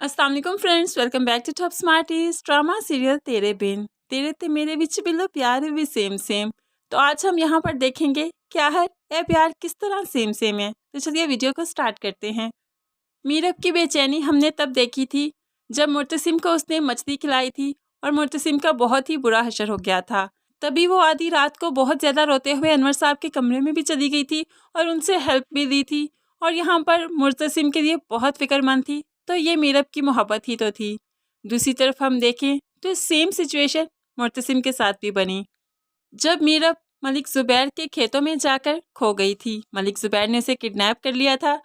अस्सलाम वालेकुम friends, welcome back to top smarties. Drama serial Tere Bin तेरे ते मेरे विच बिलो प्यार भी सेम सेम। तो आज हम यहाँ पर देखेंगे क्या है ये प्यार किस तरह सेम सेम है। तो चलिए वीडियो को स्टार्ट करते हैं। मीरब की बेचैनी हमने तब देखी थी जब मुर्तसिम को उसने मछली खिलाई थी और मुर्तसिम का बहुत ही बुरा हशर हो गया था। तभी वो आधी रात को बहुत ज़्यादा रोते हुए अनवर साहब के कमरे में भी चली गई थी और उनसे हेल्प भी ली थी और यहाँ पर मुर्तसिम के लिए बहुत फिक्रमंद थी। तो ये मीरब की मोहब्बत ही तो थी। दूसरी तरफ हम देखें तो सेम सिचुएशन मुर्तसिम के साथ भी बनी। जब मीरब मलिक ज़ुबैर के खेतों में जाकर खो गई थी, मलिक ज़ुबैर ने उसे किडनैप कर लिया था।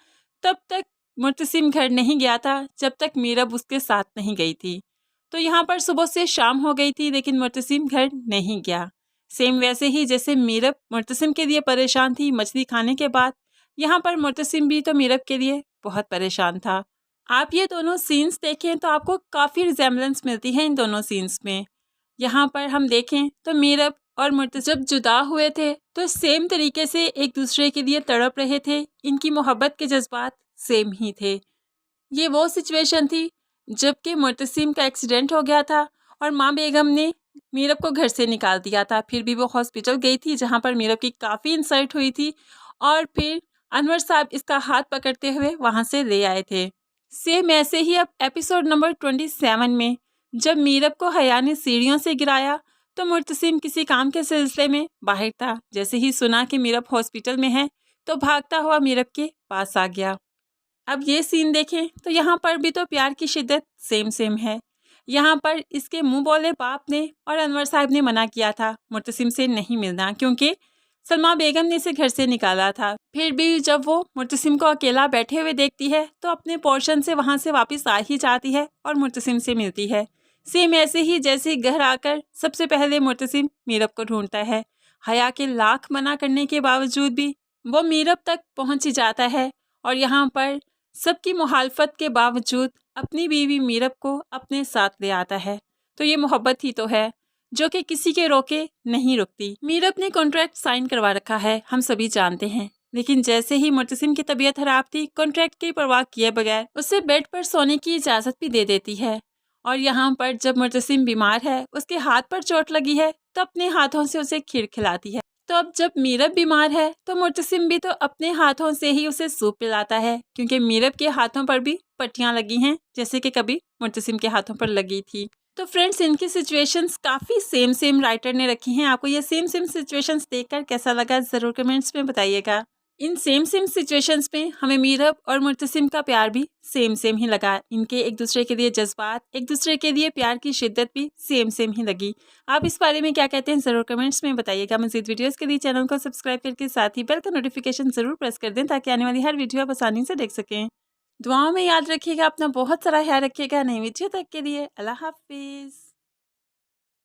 तब तक मुर्तसिम घर नहीं गया था जब तक मीरब उसके साथ नहीं गई थी। तो यहाँ पर सुबह से शाम हो गई थी लेकिन मुर्तसिम घर नहीं गया। सेम वैसे ही जैसे मीरब मुर्तसिम के लिए परेशान थी मछली खाने के बाद, यहाँ पर मुर्तसिम भी तो मीरब के लिए बहुत परेशान था। आप ये दोनों सीन्स देखें तो आपको काफ़ी रिजेम्बलेंस मिलती है इन दोनों सीन्स में। यहाँ पर हम देखें तो मीरब और मुर्तसिम जब जुदा हुए थे तो सेम तरीके से एक दूसरे के लिए तड़प रहे थे। इनकी मोहब्बत के जज्बात सेम ही थे। ये वो सिचुएशन थी जबकि मुर्तसिम का एक्सीडेंट हो गया था और माँ बेगम ने मीरब को घर से निकाल दिया था। फिर भी वो हॉस्पिटल गई थी जहाँ पर मीरब की काफ़ी इंसल्ट हुई थी और फिर अनवर साहब इसका हाथ पकड़ते हुए वहाँ से ले आए थे। सेम ऐसे ही अब एपिसोड नंबर 27 में जब मीरब को हया ने सीढ़ियों से गिराया तो मुर्तसिम किसी काम के सिलसिले में बाहर था। जैसे ही सुना कि मीरब हॉस्पिटल में है तो भागता हुआ मीरब के पास आ गया। अब ये सीन देखें तो यहाँ पर भी तो प्यार की शिद्दत सेम सेम है। यहाँ पर इसके मुंह बोले बाप ने और अनवर साहब ने मना किया था मुर्तसिम से नहीं मिलना क्योंकि सलमा बेगम ने इसे घर से निकाला था। फिर भी जब वो मुर्तसिम को अकेला बैठे हुए देखती है तो अपने पोर्शन से वहाँ से वापस आ ही जाती है और मुर्तसिम से मिलती है। सेम ऐसे ही जैसे घर आकर सबसे पहले मुर्तसिम मीरब को ढूंढता है। हया के लाख मना करने के बावजूद भी वो मीरब तक पहुँच ही जाता है और यहाँ पर सबकी मुखालफत के बावजूद अपनी बीवी मीरब को अपने साथ ले आता है। तो ये मोहब्बत ही तो है जो कि किसी के रोके नहीं रुकती। मीरब ने कॉन्ट्रैक्ट साइन करवा रखा है, हम सभी जानते हैं, लेकिन जैसे ही मुर्तसिम की तबीयत खराब थी कॉन्ट्रैक्ट की परवाह किए बगैर उसे बेड पर सोने की इजाज़त भी दे देती है। और यहाँ पर जब मुर्तसिम बीमार है उसके हाथ पर चोट लगी है तो अपने हाथों से उसे खीर खिलाती है। तो अब जब मीरब बीमार है तो मुर्तसिम भी तो अपने हाथों से ही उसे सूप पिलाता है क्योंकि मीरब के हाथों पर भी पट्टियां लगी हैं जैसे कि कभी मुर्तसिम के हाथों पर लगी थी। तो फ्रेंड्स इनकी सिचुएशंस काफ़ी सेम सेम राइटर ने रखी हैं। आपको ये सेम सेम सिचुएशंस देखकर कैसा लगा ज़रूर कमेंट्स में बताइएगा। इन सेम सेम सिचुएशंस में हमें मीरब और मुर्तसिम का प्यार भी सेम सेम ही लगा। इनके एक दूसरे के लिए जज्बात, एक दूसरे के लिए प्यार की शिद्दत भी सेम सेम ही लगी। आप इस बारे में क्या कहते हैं ज़रूर कमेंट्स में बताइएगा। मज़ीद वीडियोस के लिए चैनल को सब्सक्राइब करके साथ ही बेल का नोटिफिकेशन ज़रूर प्रेस कर दें ताकि आने वाली हर वीडियो आप आसानी से देख सकें। दुआओं में याद रखिएगा, अपना बहुत सारा ख्याल रखिएगा। नई वीडियो तक के लिए अल्लाह हाफिज़।